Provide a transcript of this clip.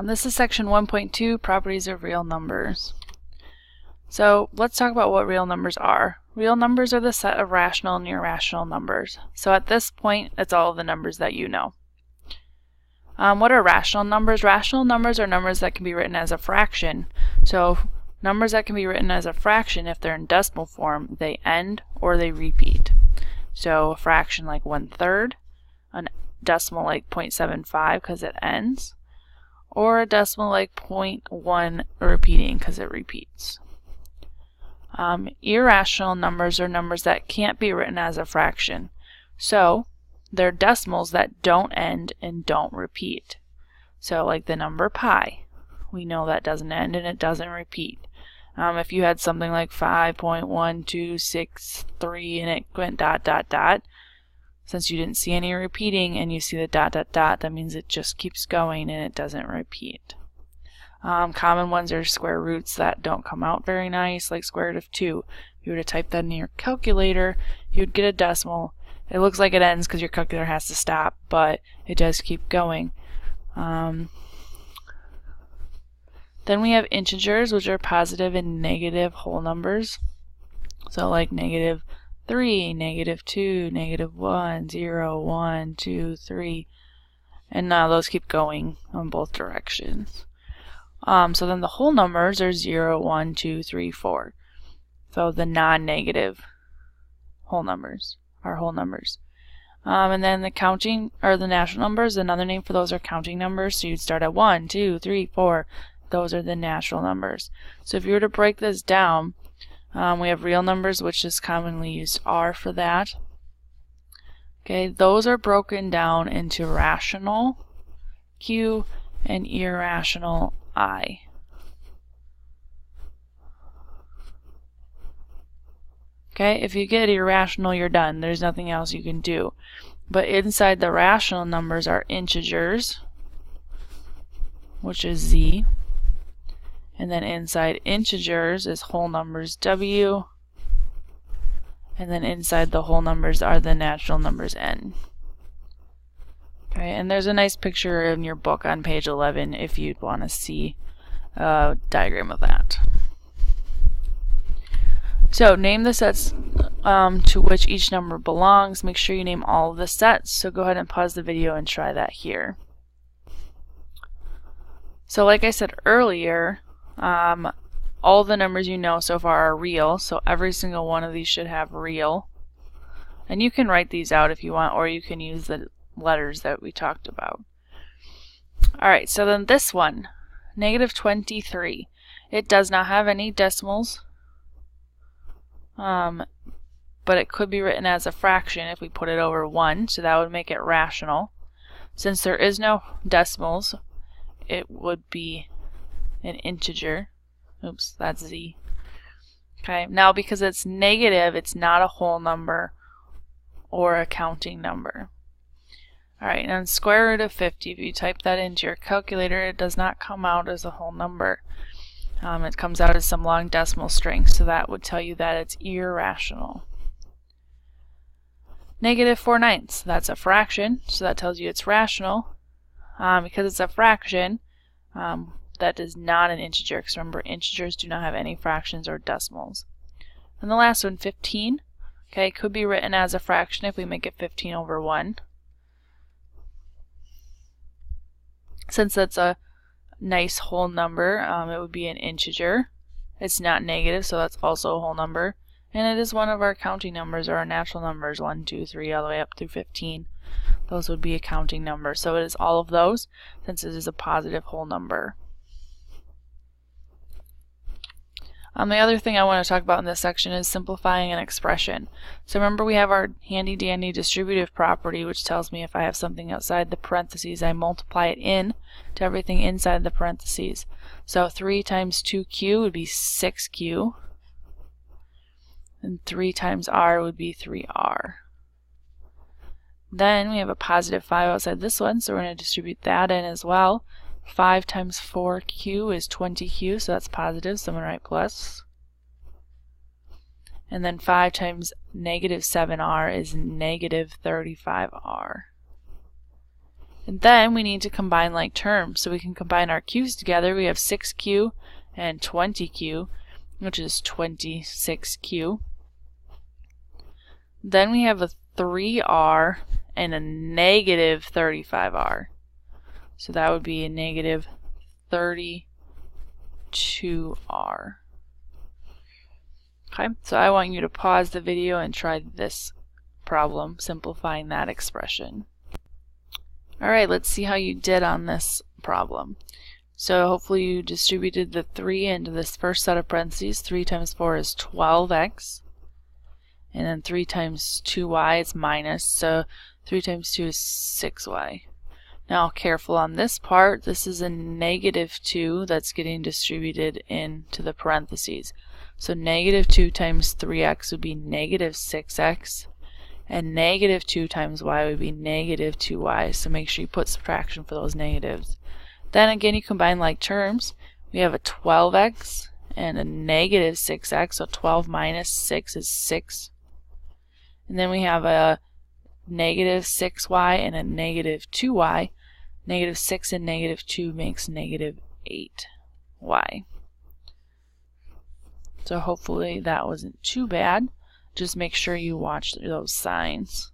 This is section 1.2, properties of real numbers. So let's talk about what real numbers are. Real numbers are the set of rational and irrational numbers. So at this point, it's all of the numbers that you know. What are rational numbers? Rational numbers are numbers that can be written as a fraction. So numbers that can be written as a fraction, if they're in decimal form, they end or they repeat. So a fraction like 1/3, a decimal like 0.75 because it ends, or a decimal like 0.1 repeating because it repeats. Irrational numbers are numbers that can't be written as a fraction. So they're decimals that don't end and don't repeat. So like the number pi, we know that doesn't end and it doesn't repeat. If you had something like 5.1263 and it went dot dot dot, since you didn't see any repeating and you see the dot dot dot, that means it just keeps going and it doesn't repeat. Common ones are square roots that don't come out very nice, like square root of 2. If you were to type that in your calculator, you would get a decimal. It looks like it ends because your calculator has to stop, but it does keep going. Then we have integers, which are positive and negative whole numbers. So like -3, -2, -1, 0, 1, 2, 3. And now those keep going on both directions. So then the whole numbers are 0, 1, 2, 3, 4. So the non-negative whole numbers are whole numbers. And then the counting, or the natural numbers, another name for those are counting numbers. So you'd start at 1, 2, 3, 4. Those are the natural numbers. So if you were to break this down, we have real numbers, which is commonly used R for that. Okay, those are broken down into rational Q and irrational I. Okay, if you get irrational, you're done. There's nothing else you can do. But inside the rational numbers are integers, which is Z. And then inside integers is whole numbers W. And then inside the whole numbers are the natural numbers N. Okay, and there's a nice picture in your book on page 11 if you'd want to see a diagram of that. So name the sets to which each number belongs. Make sure you name all of the sets. So go ahead and pause the video and try that here. So like I said earlier, all the numbers you know so far are real, so every single one of these should have real. And you can write these out if you want, or you can use the letters that we talked about. Alright, so then this one, -23. It does not have any decimals, but it could be written as a fraction if we put it over 1, so that would make it rational. Since there is no decimals, it would be an integer. Oops, that's Z. Okay, now because it's negative, it's not a whole number or a counting number. Alright, now square root of 50, if you type that into your calculator, it does not come out as a whole number. It comes out as some long decimal string, so that would tell you that it's irrational. -4/9, that's a fraction, so that tells you it's rational. Because it's a fraction, that is not an integer, because remember, integers do not have any fractions or decimals. And the last one, 15, okay, could be written as a fraction if we make it 15 over 1. Since that's a nice whole number, it would be an integer. It's not negative, so that's also a whole number. And it is one of our counting numbers, or our natural numbers, 1, 2, 3, all the way up through 15. Those would be a counting number. So it is all of those, since it is a positive whole number. The other thing I want to talk about in this section is simplifying an expression. So remember, we have our handy dandy distributive property, which tells me if I have something outside the parentheses, I multiply it in to everything inside the parentheses. So 3 times 2q would be 6q, and 3 times r would be 3r. Then we have a positive 5 outside this one, so we're going to distribute that in as well. 5 times 4q is 20q, so that's positive, so I'm going to write plus. And then 5 times -7r is -35r. And then we need to combine like terms. So we can combine our q's together. We have 6q and 20q, which is 26q. Then we have a 3r and a negative 35r. So that would be a negative 32r. Okay, so I want you to pause the video and try this problem, simplifying that expression. Alright, let's see how you did on this problem. So hopefully you distributed the 3 into this first set of parentheses. 3 times 4 is 12x. And then 3 times 2y is minus, so 3 times 2 is 6y. Now careful on this part, this is a negative 2 that's getting distributed into the parentheses. So negative 2 times 3x would be negative 6x, and negative 2 times y would be negative 2y, so make sure you put subtraction for those negatives. Then again, you combine like terms. We have a 12x and a negative 6x, so 12 minus 6 is 6. And then we have a negative 6y and a negative 2y. Negative 6 and negative 2 makes negative 8y. So hopefully that wasn't too bad. Just make sure you watch those signs.